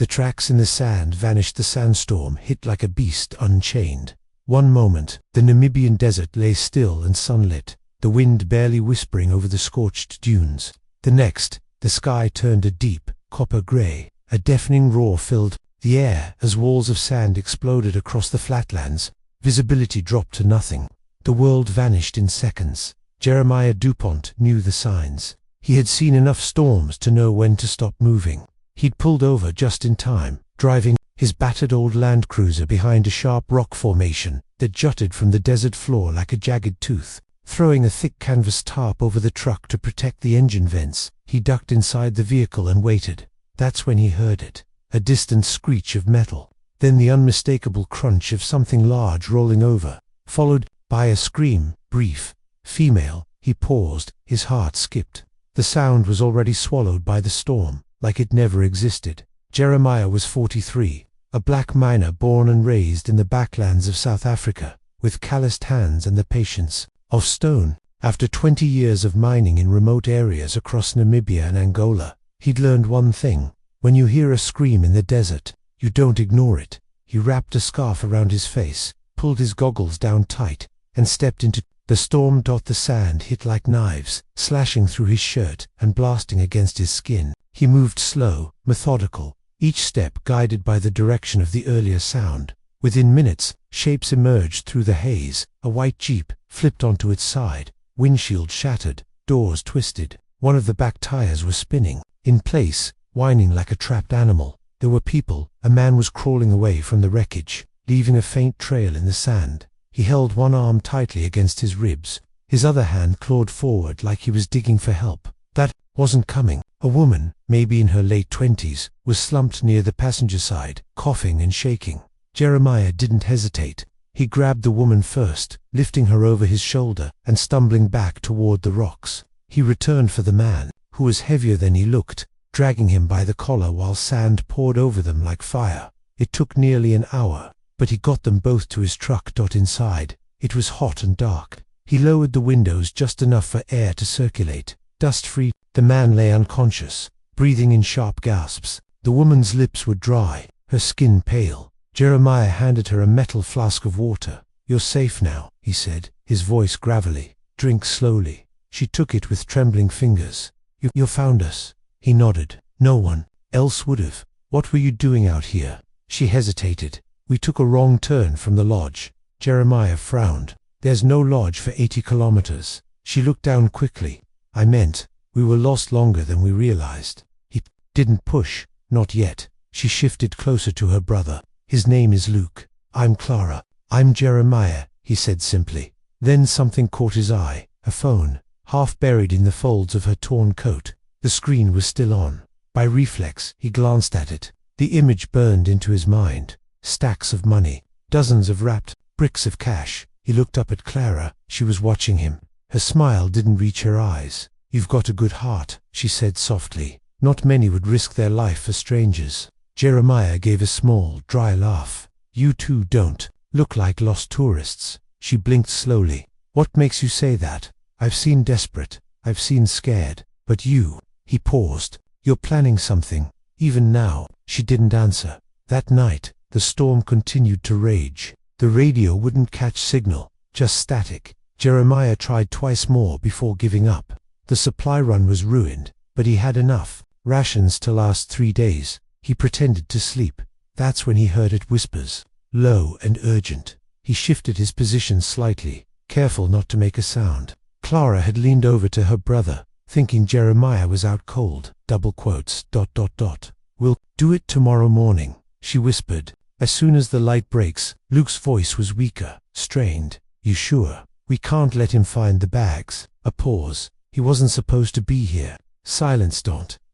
The tracks in the sand vanished. The sandstorm hit like a beast unchained. One moment, the Namibian desert lay still and sunlit, the wind barely whispering over the scorched dunes. The next, the sky turned a deep, copper gray. A deafening roar filled the air as walls of sand exploded across the flatlands. Visibility dropped to nothing. The world vanished in seconds. Jeremiah DuPont knew the signs. He had seen enough storms to know when to stop moving. He'd pulled over just in time, driving his battered old Land Cruiser behind a sharp rock formation that jutted from the desert floor like a jagged tooth. Throwing a thick canvas tarp over the truck to protect the engine vents, he ducked inside the vehicle and waited. That's when he heard it, a distant screech of metal, then the unmistakable crunch of something large rolling over, followed by a scream, brief, female. He paused, his heart skipped. The sound was already swallowed by the storm, like it never existed. Jeremiah was 43, a black miner born and raised in the backlands of South Africa, with calloused hands and the patience of stone. After 20 years of mining in remote areas across Namibia and Angola, he'd learned one thing: when you hear a scream in the desert, you don't ignore it. He wrapped a scarf around his face, pulled his goggles down tight, and stepped into the storm. The sand hit like knives, slashing through his shirt and blasting against his skin. He moved slow, methodical, each step guided by the direction of the earlier sound. Within minutes, shapes emerged through the haze. A white Jeep flipped onto its side, windshield shattered, doors twisted. One of the back tires was spinning in place, whining like a trapped animal. There were people. A man was crawling away from the wreckage, leaving a faint trail in the sand. He held one arm tightly against his ribs. His other hand clawed forward like he was digging for help. That wasn't coming. A woman, maybe in her late 20s, was slumped near the passenger side, coughing and shaking. Jeremiah didn't hesitate. He grabbed the woman first, lifting her over his shoulder and stumbling back toward the rocks. He returned for the man, who was heavier than he looked, dragging him by the collar while sand poured over them like fire. It took nearly an hour, but he got them both to his truck. Inside, it was hot and dark. He lowered the windows just enough for air to circulate. Dust-free, the man lay unconscious, breathing in sharp gasps. The woman's lips were dry, her skin pale. Jeremiah handed her a metal flask of water. "You're safe now," he said, his voice gravelly. "Drink slowly." She took it with trembling fingers. You found us." He nodded. "No one else would have. What were you doing out here?" She hesitated. "We took a wrong turn from the lodge." Jeremiah frowned. "There's no lodge for 80 kilometers. She looked down quickly. "I meant, we were lost longer than we realized." He didn't push. "Not yet." She shifted closer to her brother. "His name is Luke. I'm Clara." "I'm Jeremiah," he said simply. Then something caught his eye. A phone, half buried in the folds of her torn coat. The screen was still on. By reflex, he glanced at it. The image burned into his mind. Stacks of money, dozens of wrapped bricks of cash. He looked up at Clara. She was watching him. Her smile didn't reach her eyes. "You've got a good heart," she said softly. "Not many would risk their life for strangers." Jeremiah gave a small, dry laugh. "You two don't look like lost tourists." She blinked slowly. "What makes you say that? I've seen desperate. I've seen scared. But you—" He paused. "You're planning something. Even now." She didn't answer. That night, the storm continued to rage. The radio wouldn't catch signal, just static. Jeremiah tried twice more before giving up. The supply run was ruined, but he had enough rations to last 3 days. He pretended to sleep. That's when he heard it whispers, low and urgent. He shifted his position slightly, careful not to make a sound. Clara had leaned over to her brother, thinking Jeremiah was out cold. "We'll do it tomorrow morning," she whispered. "As soon as the light breaks." Luke's voice was weaker, strained. "You sure? We can't let him find the bags." A pause. "He wasn't supposed to be here." Silence.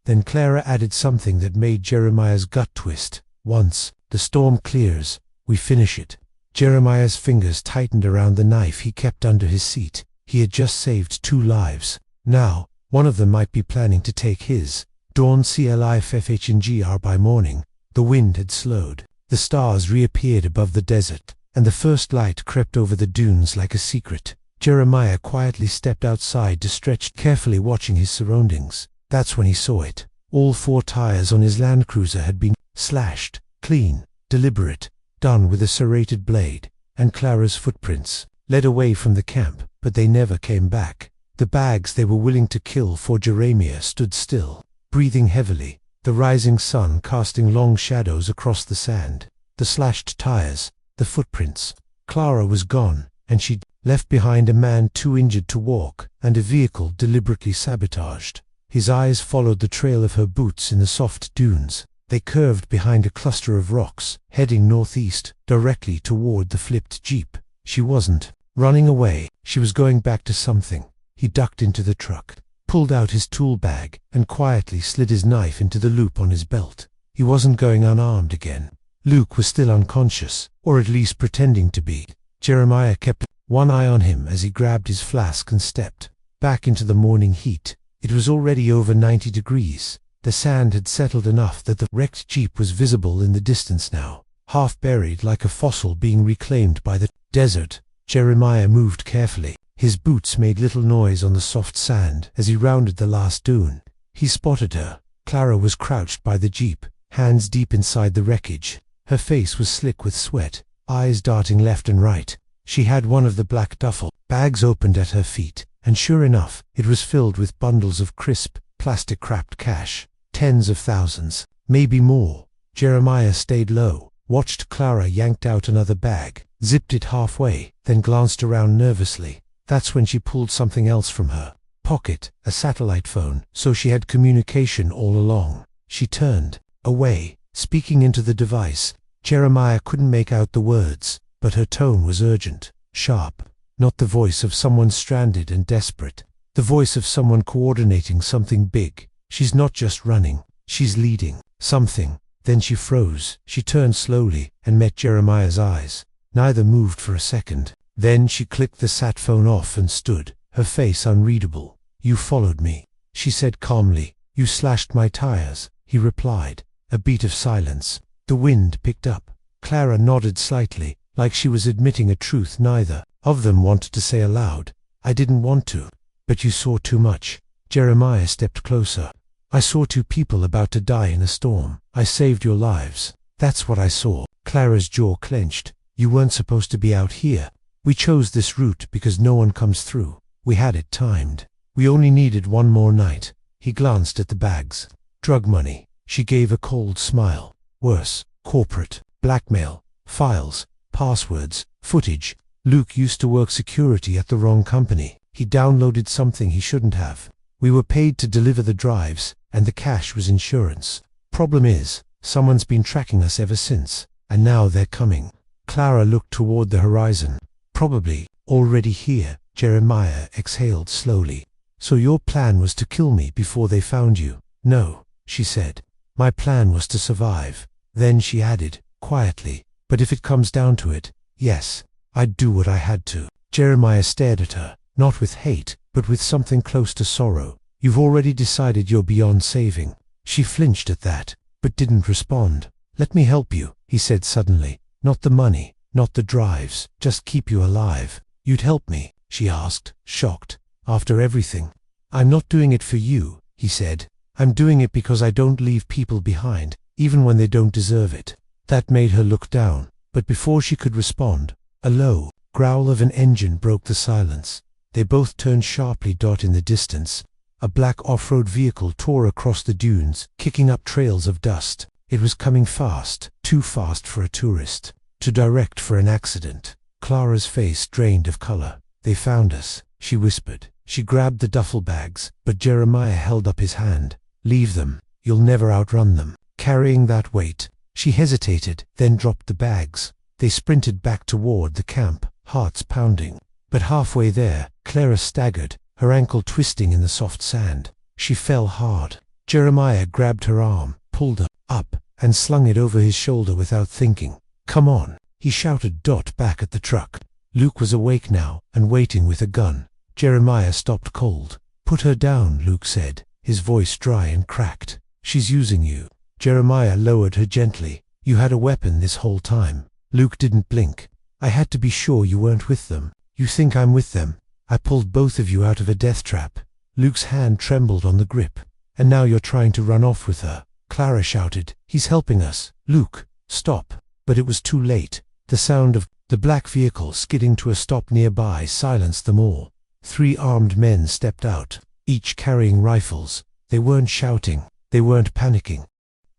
Then Clara added something that made Jeremiah's gut twist. "Once the storm clears, we finish it." Jeremiah's fingers tightened around the knife he kept under his seat. He had just saved 2 lives. Now, one of them might be planning to take his. Dawn CLIFFHNGR. By morning, the wind had slowed. The stars reappeared above the desert, and the first light crept over the dunes like a secret. Jeremiah quietly stepped outside to stretch, carefully watching his surroundings. That's when he saw it. All 4 tires on his Land Cruiser had been slashed, clean, deliberate, done with a serrated blade, and Clara's footprints led away from the camp, but they never came back. The bags they were willing to kill for Jeremiah stood still, breathing heavily, the rising sun casting long shadows across the sand. The slashed tires, the footprints. Clara was gone, and she'd left behind a man too injured to walk, and a vehicle deliberately sabotaged. His eyes followed the trail of her boots in the soft dunes. They curved behind a cluster of rocks, heading northeast, directly toward the flipped jeep. She wasn't running away, she was going back to something. He ducked into the truck, pulled out his tool bag, and quietly slid his knife into the loop on his belt. He wasn't going unarmed again. Luke was still unconscious, or at least pretending to be. Jeremiah kept one eye on him as he grabbed his flask and stepped back into the morning heat. It was already over 90 degrees. The sand had settled enough that the wrecked jeep was visible in the distance now, half buried like a fossil being reclaimed by the desert. Jeremiah moved carefully. His boots made little noise on the soft sand as he rounded the last dune. He spotted her. Clara was crouched by the jeep, hands deep inside the wreckage. Her face was slick with sweat, eyes darting left and right. She had one of the black duffel bags opened at her feet, and sure enough, it was filled with bundles of crisp, plastic-wrapped cash. Tens of thousands, maybe more. Jeremiah stayed low, watched Clara yank out another bag, zipped it halfway, then glanced around nervously. That's when she pulled something else from her pocket, a satellite phone, so she had communication all along. She turned away, speaking into the device. Jeremiah couldn't make out the words, but her tone was urgent, sharp. Not the voice of someone stranded and desperate. The voice of someone coordinating something big. She's not just running, she's leading something. Then she froze. She turned slowly and met Jeremiah's eyes. Neither moved for a second. Then she clicked the sat phone off and stood, her face unreadable. "You followed me," she said calmly. "You slashed my tires," he replied. A beat of silence. The wind picked up. Clara nodded slightly, like she was admitting a truth neither of them wanted to say aloud. "I didn't want to. But you saw too much." Jeremiah stepped closer. "I saw two people about to die in a storm. I saved your lives. That's what I saw." Clara's jaw clenched. "You weren't supposed to be out here. We chose this route because no one comes through. We had it timed. We only needed one more night." He glanced at the bags. "Drug money." She gave a cold smile. "Worse. Corporate. Blackmail. Files. Passwords. Footage. Luke used to work security at the wrong company. He downloaded something he shouldn't have. We were paid to deliver the drives, and the cash was insurance. Problem is, someone's been tracking us ever since, and now they're coming." Clara looked toward the horizon. "Probably already here." Jeremiah exhaled slowly. "So your plan was to kill me before they found you?" "No," she said. "My plan was to survive." Then she added, quietly, "But if it comes down to it, yes, I'd do what I had to." Jeremiah stared at her, not with hate, but with something close to sorrow. "You've already decided you're beyond saving." She flinched at that, but didn't respond. "Let me help you," he said suddenly. "Not the money, not the drives, just keep you alive." "You'd help me?" she asked, shocked. "After everything?" "I'm not doing it for you," he said. "I'm doing it because I don't leave people behind, even when they don't deserve it." That made her look down, but before she could respond, a low growl of an engine broke the silence. They both turned sharply. In the distance, a black off-road vehicle tore across the dunes, kicking up trails of dust. It was coming fast, too fast for a tourist, too direct for an accident. Clara's face drained of color. "They found us," she whispered. She grabbed the duffel bags, but Jeremiah held up his hand. "Leave them. You'll never outrun them." Carrying that weight, she hesitated, then dropped the bags. They sprinted back toward the camp, hearts pounding. But halfway there, Clara staggered, her ankle twisting in the soft sand. She fell hard. Jeremiah grabbed her arm, pulled her up, and slung it over his shoulder without thinking. "Come on," he shouted back at the truck. Luke was awake now, and waiting with a gun. Jeremiah stopped cold. "Put her down," Luke said, his voice dry and cracked. "She's using you." Jeremiah lowered her gently. "You had a weapon this whole time." Luke didn't blink. "I had to be sure you weren't with them." "You think I'm with them? I pulled both of you out of a death trap." Luke's hand trembled on the grip. "And now you're trying to run off with her." Clara shouted. "He's helping us. Luke, stop." But it was too late. The sound of the black vehicle skidding to a stop nearby silenced them all. 3 armed men stepped out, each carrying rifles. They weren't shouting. They weren't panicking.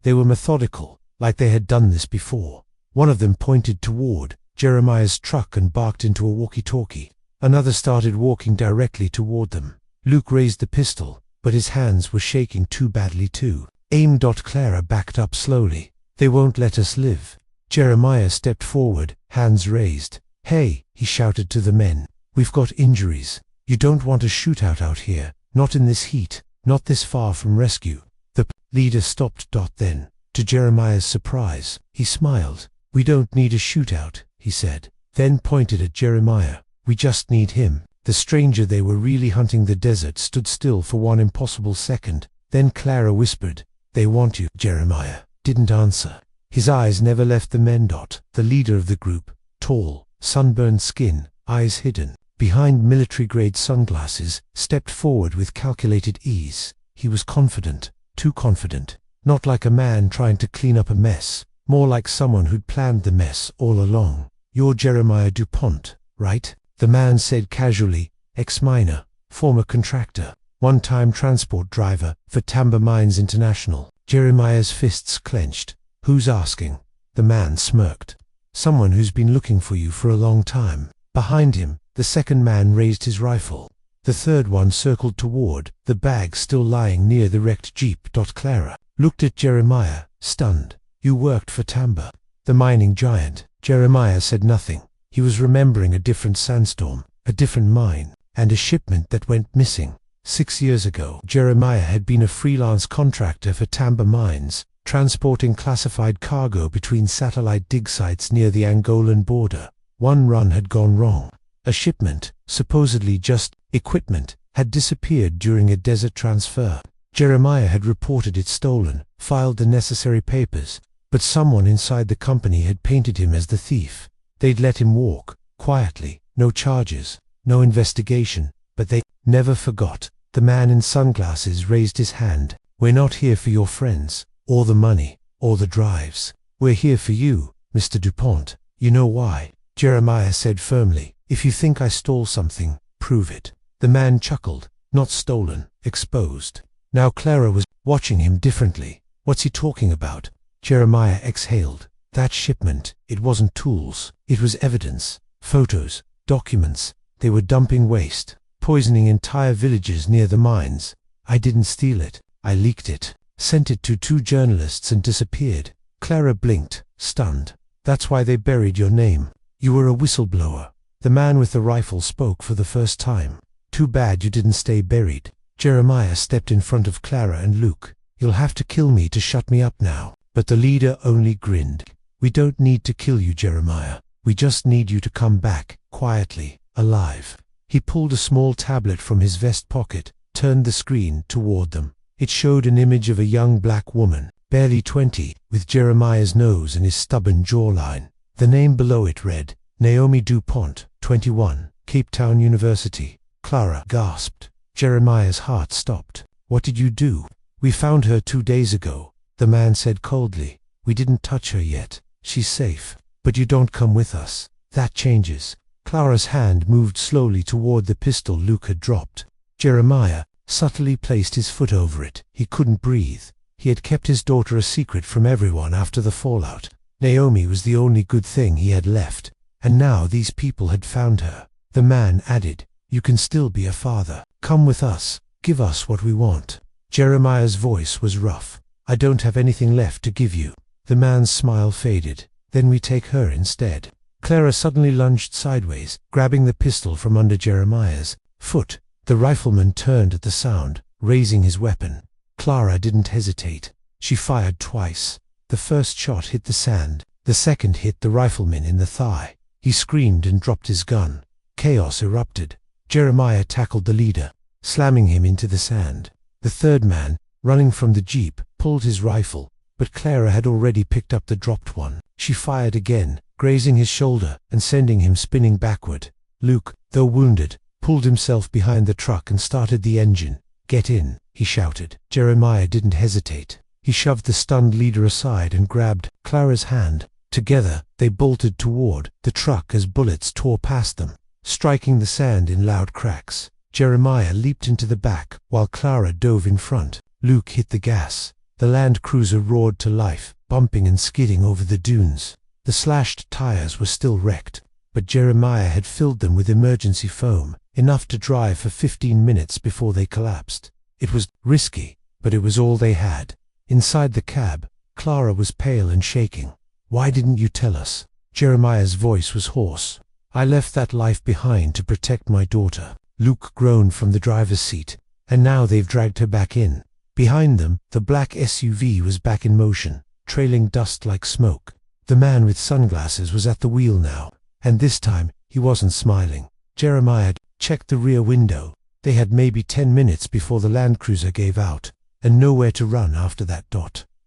They were methodical, like they had done this before. One of them pointed toward Jeremiah's truck and barked into a walkie-talkie. Another started walking directly toward them. Luke raised the pistol, but his hands were shaking too badly too. "Aim." Clara backed up slowly. "They won't let us live." Jeremiah stepped forward, hands raised. "Hey," he shouted to the men. "We've got injuries. You don't want a shootout out here, not in this heat, not this far from rescue." The leader stopped. Then, to Jeremiah's surprise, he smiled. "We don't need a shootout," he said, then pointed at Jeremiah. "We just need him." The stranger they were really hunting the desert stood still for one impossible second. Then Clara whispered, "They want you." Jeremiah didn't answer. His eyes never left the men. The leader of the group, tall, sunburned skin, eyes hidden behind military-grade sunglasses, stepped forward with calculated ease. He was confident, too confident, not like a man trying to clean up a mess, more like someone who'd planned the mess all along. "You're Jeremiah DuPont, right?" the man said casually. "Ex-miner, former contractor, one-time transport driver for Tamba Mines International." Jeremiah's fists clenched. "Who's asking?" The man smirked. "Someone who's been looking for you for a long time." Behind him, the second man raised his rifle. The third one circled toward the bag still lying near the wrecked jeep. Clara looked at Jeremiah, stunned. "You worked for Tamba, the mining giant." Jeremiah said nothing. He was remembering a different sandstorm, a different mine, and a shipment that went missing. 6 years ago, Jeremiah had been a freelance contractor for Tamba Mines, transporting classified cargo between satellite dig sites near the Angolan border. One run had gone wrong. A shipment, supposedly just equipment, had disappeared during a desert transfer. Jeremiah had reported it stolen, filed the necessary papers, but someone inside the company had painted him as the thief. They'd let him walk, quietly, no charges, no investigation, but they never forgot. The man in sunglasses raised his hand. "We're not here for your friends, or the money, or the drives. We're here for you, Mr. DuPont. You know why?" Jeremiah said firmly, "If you think I stole something, prove it." The man chuckled. "Not stolen, exposed." Now Clara was watching him differently. "What's he talking about?" Jeremiah exhaled. "That shipment, it wasn't tools. It was evidence. Photos, documents. They were dumping waste, poisoning entire villages near the mines. I didn't steal it. I leaked it, sent it to 2 journalists and disappeared." Clara blinked, stunned. "That's why they buried your name. You were a whistleblower." The man with the rifle spoke for the first time. "Too bad you didn't stay buried." Jeremiah stepped in front of Clara and Luke. "You'll have to kill me to shut me up now." But the leader only grinned. "We don't need to kill you, Jeremiah. We just need you to come back, quietly, alive." He pulled a small tablet from his vest pocket, turned the screen toward them. It showed an image of a young black woman, barely 20, with Jeremiah's nose and his stubborn jawline. The name below it read, Naomi DuPont, 21, Cape Town University. Clara gasped. Jeremiah's heart stopped. "What did you do?" "We found her 2 days ago," the man said coldly. "We didn't touch her yet. She's safe. But you don't come with us. That changes." Clara's hand moved slowly toward the pistol Luke had dropped. Jeremiah subtly placed his foot over it. He couldn't breathe. He had kept his daughter a secret from everyone after the fallout. Naomi was the only good thing he had left, and now these people had found her. The man added, "You can still be a father. Come with us. Give us what we want." Jeremiah's voice was rough. "I don't have anything left to give you." The man's smile faded. "Then we take her instead." Clara suddenly lunged sideways, grabbing the pistol from under Jeremiah's foot. The rifleman turned at the sound, raising his weapon. Clara didn't hesitate. She fired twice. The first shot hit the sand. The second hit the rifleman in the thigh. He screamed and dropped his gun. Chaos erupted. Jeremiah tackled the leader, slamming him into the sand. The third man, running from the jeep, pulled his rifle, but Clara had already picked up the dropped one. She fired again, grazing his shoulder and sending him spinning backward. Luke, though wounded, pulled himself behind the truck and started the engine. "Get in," he shouted. Jeremiah didn't hesitate. He shoved the stunned leader aside and grabbed Clara's hand. Together, they bolted toward the truck as bullets tore past them, striking the sand in loud cracks. Jeremiah leaped into the back, while Clara dove in front. Luke hit the gas. The Land Cruiser roared to life, bumping and skidding over the dunes. The slashed tires were still wrecked, but Jeremiah had filled them with emergency foam, enough to drive for 15 minutes before they collapsed. It was risky, but it was all they had. Inside the cab, Clara was pale and shaking. "Why didn't you tell us?" Jeremiah's voice was hoarse. "I left that life behind to protect my daughter." Luke groaned from the driver's seat. "And now they've dragged her back in." Behind them, the black SUV was back in motion, trailing dust like smoke. The man with sunglasses was at the wheel now, and this time he wasn't smiling. Jeremiah checked the rear window. They had maybe 10 minutes before the Land Cruiser gave out, and nowhere to run after that.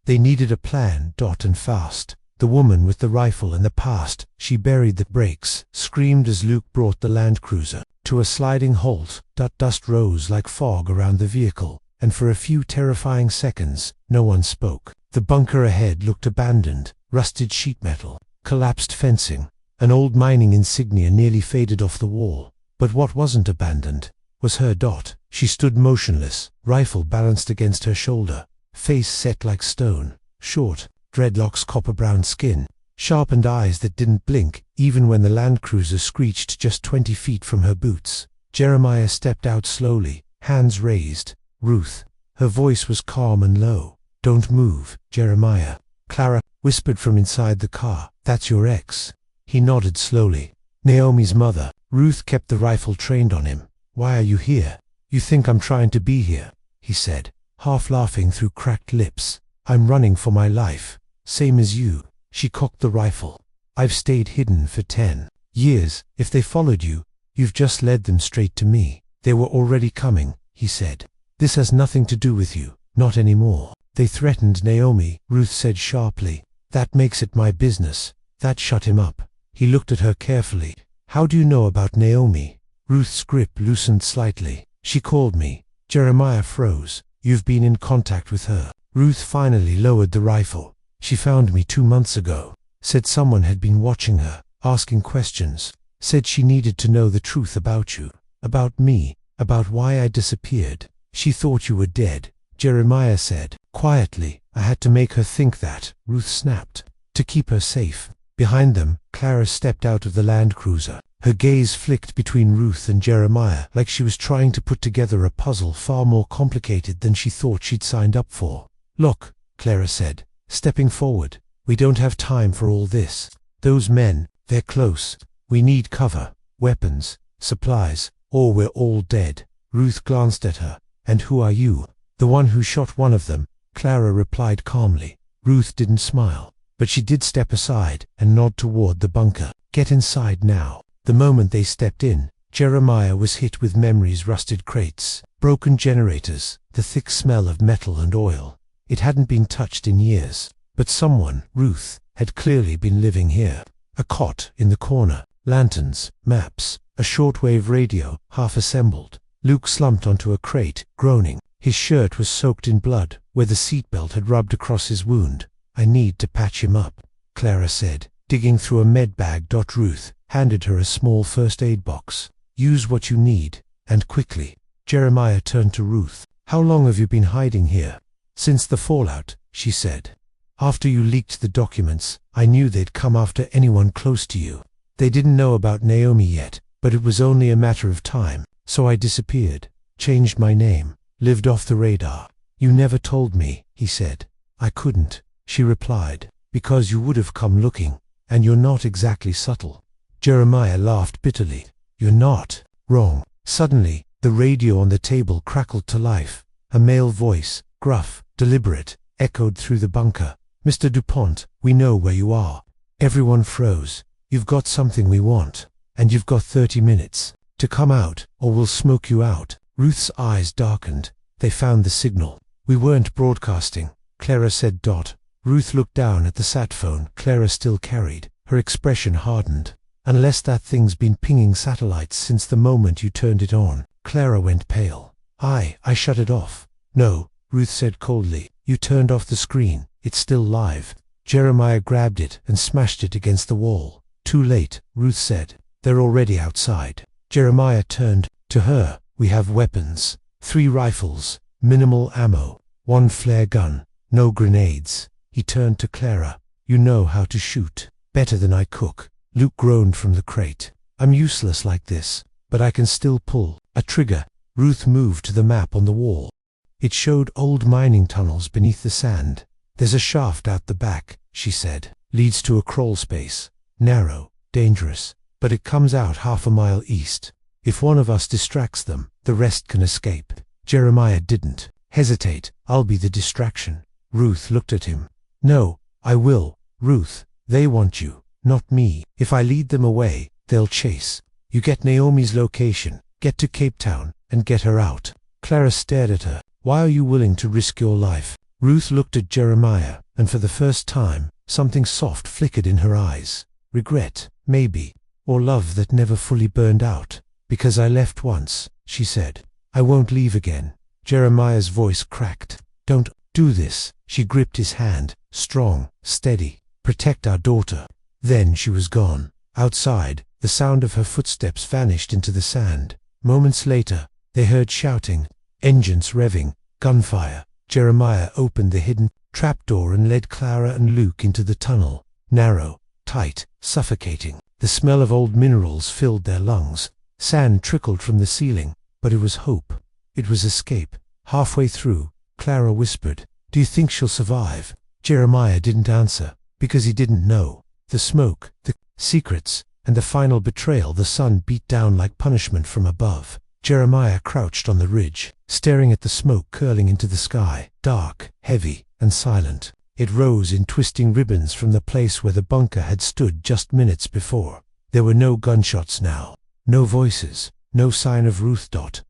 They needed a plan, and fast. The woman with the rifle in the past, she buried the brakes, screamed as Luke brought the Land Cruiser to a sliding halt. Dust rose like fog around the vehicle, and for a few terrifying seconds, no one spoke. The bunker ahead looked abandoned, rusted sheet metal, collapsed fencing, an old mining insignia nearly faded off the wall. But what wasn't abandoned was her. She stood motionless, rifle balanced against her shoulder, face set like stone, short, dreadlocks, copper-brown skin, sharpened eyes that didn't blink even when the Land Cruiser screeched just 20 feet from her boots. Jeremiah stepped out slowly, hands raised. "Ruth." Her voice was calm and low. "Don't move, Jeremiah." Clara whispered from inside the car, "That's your ex." He nodded slowly. "Naomi's mother." Ruth kept the rifle trained on him. "Why are you here?" "You think I'm trying to be here," he said, half laughing through cracked lips. "I'm running for my life. Same as you." She cocked the rifle. "I've stayed hidden for 10 years. If they followed you, you've just led them straight to me." "They were already coming," he said. "This has nothing to do with you. Not anymore." "They threatened Naomi," Ruth said sharply. "That makes it my business." That shut him up. He looked at her carefully. "How do you know about Naomi?" Ruth's grip loosened slightly. "She called me." Jeremiah froze. "You've been in contact with her?" Ruth finally lowered the rifle. "She found me 2 months ago. Said someone had been watching her, asking questions. Said she needed to know the truth about you, about me, about why I disappeared. She thought you were dead," Jeremiah said quietly. "I had to make her think that," Ruth snapped, "to keep her safe." Behind them, Clara stepped out of the Land Cruiser. Her gaze flicked between Ruth and Jeremiah like she was trying to put together a puzzle far more complicated than she thought she'd signed up for. "Look," Clara said, stepping forward. "We don't have time for all this. Those men, they're close. We need cover, weapons, supplies, or we're all dead." Ruth glanced at her. "And who are you?" "The one who shot one of them," Clara replied calmly. Ruth didn't smile, but she did step aside and nod toward the bunker. "Get inside now." The moment they stepped in, Jeremiah was hit with memories: rusted crates, broken generators, the thick smell of metal and oil. It hadn't been touched in years, but someone, Ruth, had clearly been living here. A cot in the corner, lanterns, maps, a shortwave radio, half assembled. Luke slumped onto a crate, groaning. His shirt was soaked in blood, where the seatbelt had rubbed across his wound. "I need to patch him up," Clara said, digging through a med bag. Ruth handed her a small first aid box. "Use what you need, and quickly." Jeremiah turned to Ruth. "How long have you been hiding here?" "Since the fallout," she said. "After you leaked the documents, I knew they'd come after anyone close to you. They didn't know about Naomi yet, but it was only a matter of time. So I disappeared, changed my name, lived off the radar." "You never told me," he said. "I couldn't," she replied, "because you would have come looking, and you're not exactly subtle." Jeremiah laughed bitterly. "You're not wrong." Suddenly, the radio on the table crackled to life. A male voice, gruff, deliberate, echoed through the bunker. "Mr. DuPont, we know where you are." Everyone froze. "You've got something we want, and you've got 30 minutes to come out, or we'll smoke you out." Ruth's eyes darkened. "They found the signal." "We weren't broadcasting," Clara said. Ruth looked down at the sat phone Clara still carried. Her expression hardened. "Unless that thing's been pinging satellites since the moment you turned it on." Clara went pale. I shut it off." "No," Ruth said coldly. You turned off the screen. It's still live. Jeremiah grabbed it and smashed it against the wall. Too late, Ruth said. They're already outside. Jeremiah turned to her. We have weapons. 3 rifles, minimal ammo, 1 flare gun, no grenades. He turned to Clara. You know how to shoot. Better than I cook. Luke groaned from the crate. I'm useless like this, but I can still pull a trigger. Ruth moved to the map on the wall. It showed old mining tunnels beneath the sand. There's a shaft out the back, she said. Leads to a crawl space. Narrow, dangerous, but it comes out half a mile east. If one of us distracts them, the rest can escape. Jeremiah didn't hesitate. I'll be the distraction. Ruth looked at him. No, I will. Ruth, they want you, not me. If I lead them away, they'll chase. You get Naomi's location, get to Cape Town, and get her out. Clara stared at her. Why are you willing to risk your life? Ruth looked at Jeremiah, and for the first time, something soft flickered in her eyes. Regret, maybe, or love that never fully burned out. Because I left once, she said. I won't leave again. Jeremiah's voice cracked. Don't do this. She gripped his hand, strong, steady. Protect our daughter. Then she was gone. Outside, the sound of her footsteps vanished into the sand. Moments later, they heard shouting, engines revving, gunfire. Jeremiah opened the hidden trapdoor and led Clara and Luke into the tunnel. Narrow, tight, suffocating. The smell of old minerals filled their lungs. Sand trickled from the ceiling, but it was hope. It was escape. Halfway through, Clara whispered, Do you think she'll survive? Jeremiah didn't answer, because he didn't know. The smoke, the secrets, and the final betrayal. The sun beat down like punishment from above. Jeremiah crouched on the ridge, staring at the smoke curling into the sky, dark, heavy, and silent. It rose in twisting ribbons from the place where the bunker had stood just minutes before. There were no gunshots now. No voices, no sign of Ruth.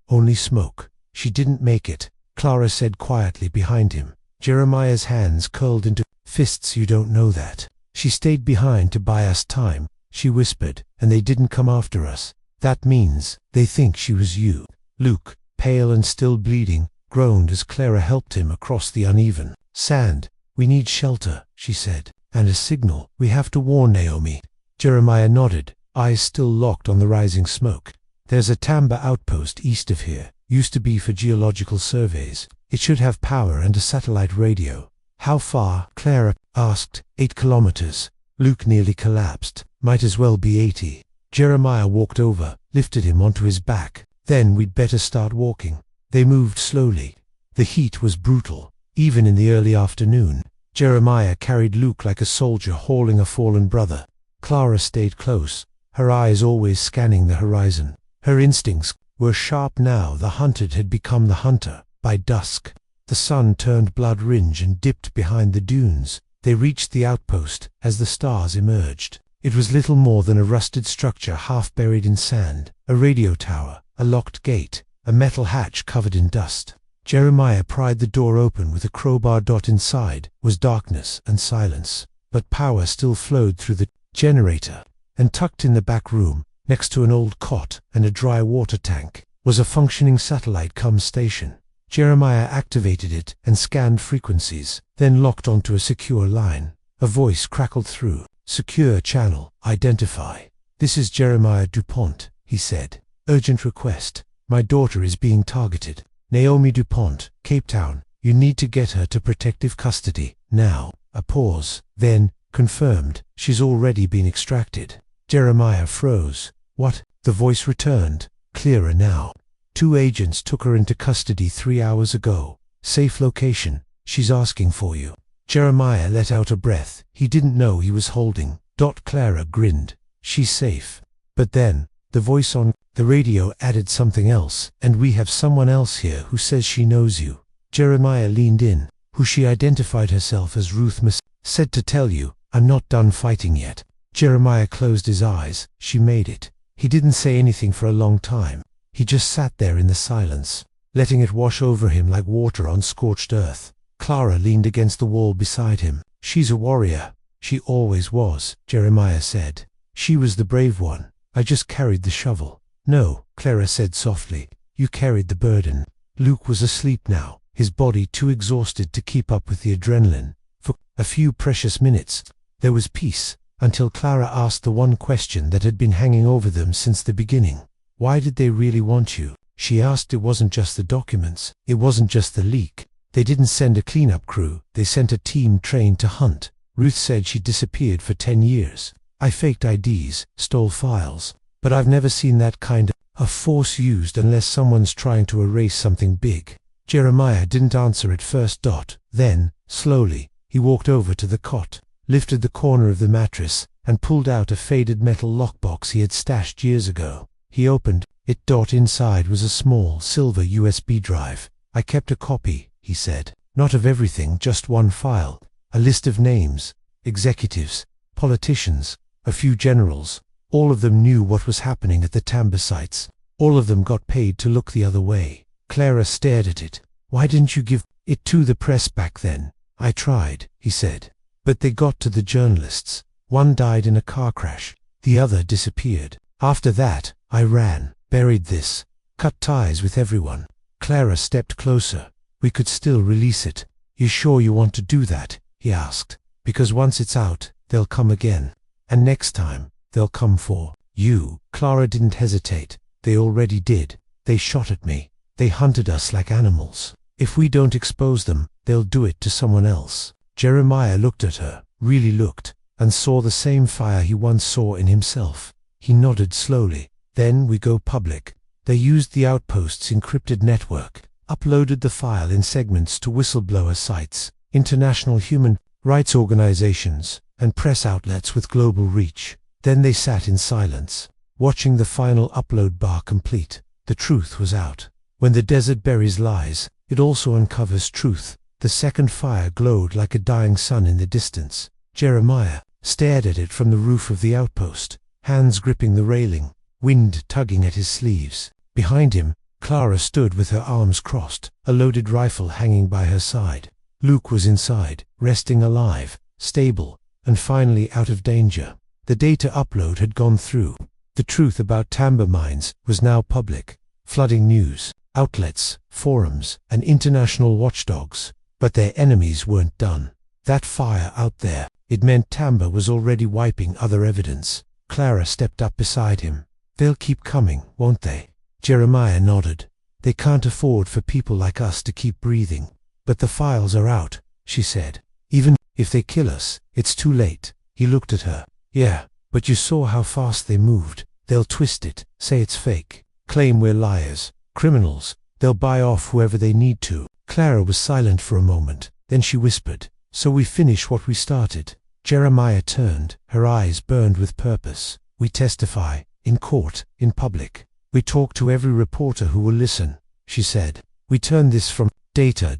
Only smoke. She didn't make it, Clara said quietly behind him. Jeremiah's hands curled into fists. You don't know that. She stayed behind to buy us time, she whispered, and they didn't come after us. That means they think she was you. Luke, pale and still bleeding, groaned as Clara helped him across the uneven sand. We need shelter, she said, and a signal. We have to warn Naomi. Jeremiah nodded, eyes still locked on the rising smoke. There's a Tamba outpost east of here. Used to be for geological surveys. It should have power and a satellite radio. How far? Clara asked. 8 kilometers. Luke nearly collapsed. Might as well be 80. Jeremiah walked over, lifted him onto his back. Then we'd better start walking. They moved slowly. The heat was brutal, even in the early afternoon. Jeremiah carried Luke like a soldier hauling a fallen brother. Clara stayed close, her eyes always scanning the horizon. Her instincts were sharp now. The hunted had become the hunter. By dusk, the sun turned blood-ringed and dipped behind the dunes. They reached the outpost as the stars emerged. It was little more than a rusted structure half buried in sand. A radio tower, a locked gate, a metal hatch covered in dust. Jeremiah pried the door open with a crowbar. Inside was darkness and silence, but power still flowed through the generator. And tucked in the back room, next to an old cot and a dry water tank, was a functioning satellite station. Jeremiah activated it and scanned frequencies, then locked onto a secure line. A voice crackled through. Secure channel, identify. This is Jeremiah DuPont, he said. Urgent request. My daughter is being targeted. Naomi DuPont, Cape Town. You need to get her to protective custody, now. A pause, then, confirmed. She's already been extracted. Jeremiah froze. What? The voice returned, clearer now. 2 agents took her into custody 3 hours ago. Safe location. She's asking for you. Jeremiah let out a breath he didn't know he was holding. Clara grinned. She's safe. But then, the voice on the radio added something else. And we have someone else here who says she knows you. Jeremiah leaned in. Who? She identified herself as Ruth said to tell you, I'm not done fighting yet. Jeremiah closed his eyes. She made it. He didn't say anything for a long time. He just sat there in the silence, letting it wash over him like water on scorched earth. Clara leaned against the wall beside him. She's a warrior. She always was, Jeremiah said. She was the brave one. I just carried the shovel. No, Clara said softly. You carried the burden. Luke was asleep now, his body too exhausted to keep up with the adrenaline. For a few precious minutes, there was peace, until Clara asked the one question that had been hanging over them since the beginning. Why did they really want you? She asked. It wasn't just the documents, it wasn't just the leak. They didn't send a cleanup crew, they sent a team trained to hunt. Ruth said she disappeared for 10 years. I faked IDs, stole files, but I've never seen that kind of force used unless someone's trying to erase something big. Jeremiah didn't answer at first. Then, slowly, he walked over to the cot, lifted the corner of the mattress, and pulled out a faded metal lockbox he had stashed years ago. He opened it. Inside was a small silver USB drive. I kept a copy, he said. Not of everything, just one file. A list of names, executives, politicians, a few generals. All of them knew what was happening at the Tamba sites. All of them got paid to look the other way. Clara stared at it. Why didn't you give it to the press back then? I tried, he said. But they got to the journalists. One died in a car crash. The other disappeared. After that, I ran, buried this, cut ties with everyone. Clara stepped closer. We could still release it. You sure you want to do that? He asked. Because once it's out, they'll come again. And next time, they'll come for you. Clara didn't hesitate. They already did. They shot at me. They hunted us like animals. If we don't expose them, they'll do it to someone else. Jeremiah looked at her, really looked, and saw the same fire he once saw in himself. He nodded slowly. Then we go public. They used the Outpost's encrypted network, uploaded the file in segments to whistleblower sites, international human rights organizations, and press outlets with global reach. Then they sat in silence, watching the final upload bar complete. The truth was out. When the desert buries lies, it also uncovers truth. The second fire glowed like a dying sun in the distance. Jeremiah stared at it from the roof of the outpost, hands gripping the railing, wind tugging at his sleeves. Behind him, Clara stood with her arms crossed, a loaded rifle hanging by her side. Luke was inside, resting alive, stable, and finally out of danger. The data upload had gone through. The truth about Tamba mines was now public, flooding news, outlets, forums, and international watchdogs. But their enemies weren't done. That fire out there, it meant Tamba was already wiping other evidence. Clara stepped up beside him. They'll keep coming, won't they? Jeremiah nodded. They can't afford for people like us to keep breathing. But the files are out, she said. Even if they kill us, it's too late. He looked at her. Yeah, but you saw how fast they moved. They'll twist it, say it's fake, claim we're liars, criminals. They'll buy off whoever they need to. Clara was silent for a moment. Then she whispered, so we finish what we started. Jeremiah turned. Her eyes burned with purpose. We testify, in court, in public. We talk to every reporter who will listen, she said. We turn this from data ...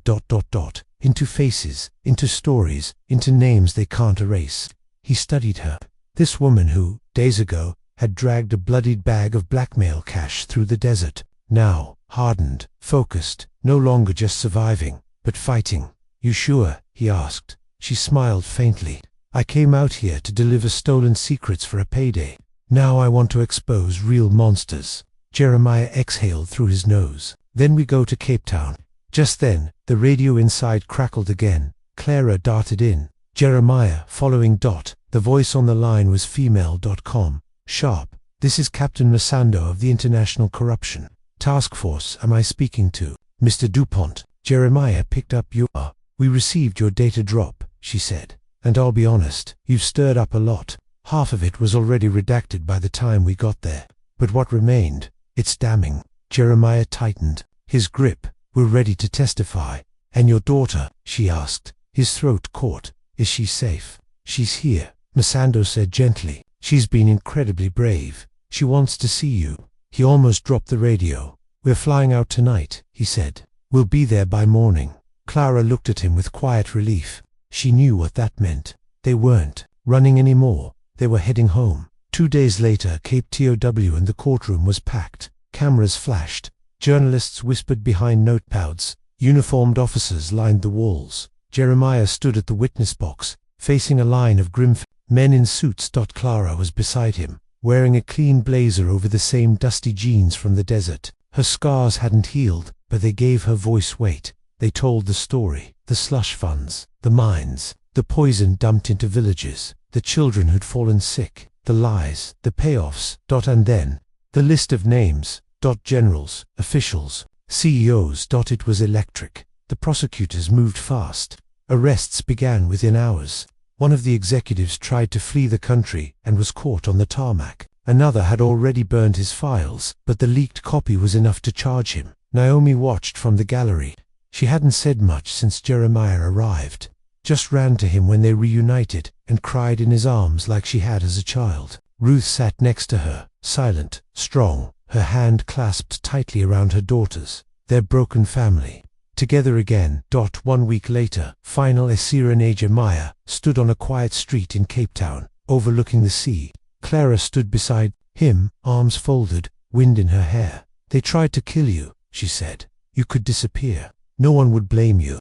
into faces, into stories, into names they can't erase. He studied her. This woman who, days ago, had dragged a bloodied bag of blackmail cash through the desert, now, hardened, focused, no longer just surviving, but fighting. You sure? He asked. She smiled faintly. I came out here to deliver stolen secrets for a payday. Now I want to expose real monsters. Jeremiah exhaled through his nose. Then we go to Cape Town. Just then, the radio inside crackled again. Clara darted in. Jeremiah, following ... The voice on the line was female.com. Sharp. This is Captain Masando of the International Corruption Task Force. Am I speaking to Mr. DuPont? Jeremiah picked up. You are. We received your data drop, she said. And I'll be honest, you've stirred up a lot. Half of it was already redacted by the time we got there. But what remained? It's damning. Jeremiah tightened his grip. We're ready to testify. And your daughter? She asked. His throat caught. Is she safe? She's here, Masando said gently. She's been incredibly brave. She wants to see you. He almost dropped the radio. We're flying out tonight, he said. We'll be there by morning. Clara looked at him with quiet relief. She knew what that meant. They weren't running anymore. They were heading home. 2 days later, Cape TOW and the courtroom was packed. Cameras flashed. Journalists whispered behind notepads. Uniformed officers lined the walls. Jeremiah stood at the witness box, facing a line of grim men in suits. Clara was beside him, wearing a clean blazer over the same dusty jeans from the desert. Her scars hadn't healed, but they gave her voice weight. They told the story, the slush funds, the mines, the poison dumped into villages, the children who'd fallen sick, the lies, the payoffs, and then the list of names, generals, officials, CEOs. It was electric. The prosecutors moved fast. Arrests began within hours. One of the executives tried to flee the country and was caught on the tarmac. Another had already burned his files, but the leaked copy was enough to charge him. Naomi watched from the gallery. She hadn't said much since Jeremiah arrived. Just ran to him when they reunited and cried in his arms like she had as a child. Ruth sat next to her, silent, strong, her hand clasped tightly around her daughter's, their broken family. Together again. 1 week later, final Esira and Jeremiah stood on a quiet street in Cape Town, overlooking the sea. Clara stood beside him, arms folded, wind in her hair. "They tried to kill you," she said. "You could disappear. No one would blame you."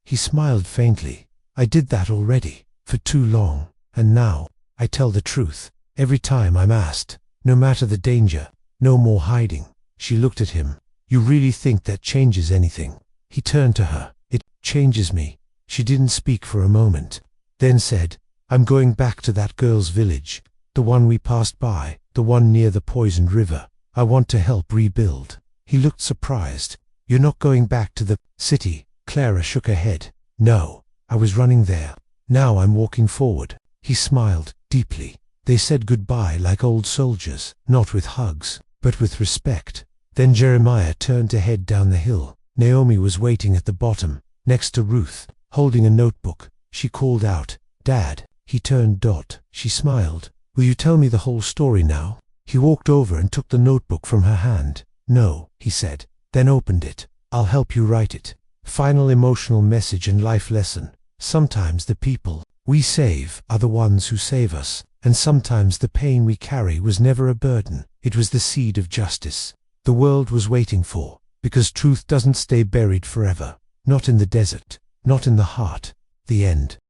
He smiled faintly. "I did that already, for too long, and now, I tell the truth, every time I'm asked, no matter the danger, no more hiding." She looked at him. "You really think that changes anything?" He turned to her. "It changes me." She didn't speak for a moment, then said, "I'm going back to that girl's village, the one we passed by, the one near the poisoned river. I want to help rebuild." He looked surprised. "You're not going back to the city?" Clara shook her head. "No, I was running there. Now I'm walking forward." He smiled deeply. They said goodbye like old soldiers, not with hugs, but with respect. Then Jeremiah turned to head down the hill. Naomi was waiting at the bottom, next to Ruth, holding a notebook. She called out, "Dad." He turned. She smiled. "Will you tell me the whole story now?" He walked over and took the notebook from her hand. "No," he said, then opened it. "I'll help you write it." Final emotional message and life lesson. Sometimes the people we save are the ones who save us, and sometimes the pain we carry was never a burden. It was the seed of justice the world was waiting for, because truth doesn't stay buried forever. Not in the desert, not in the heart. The end.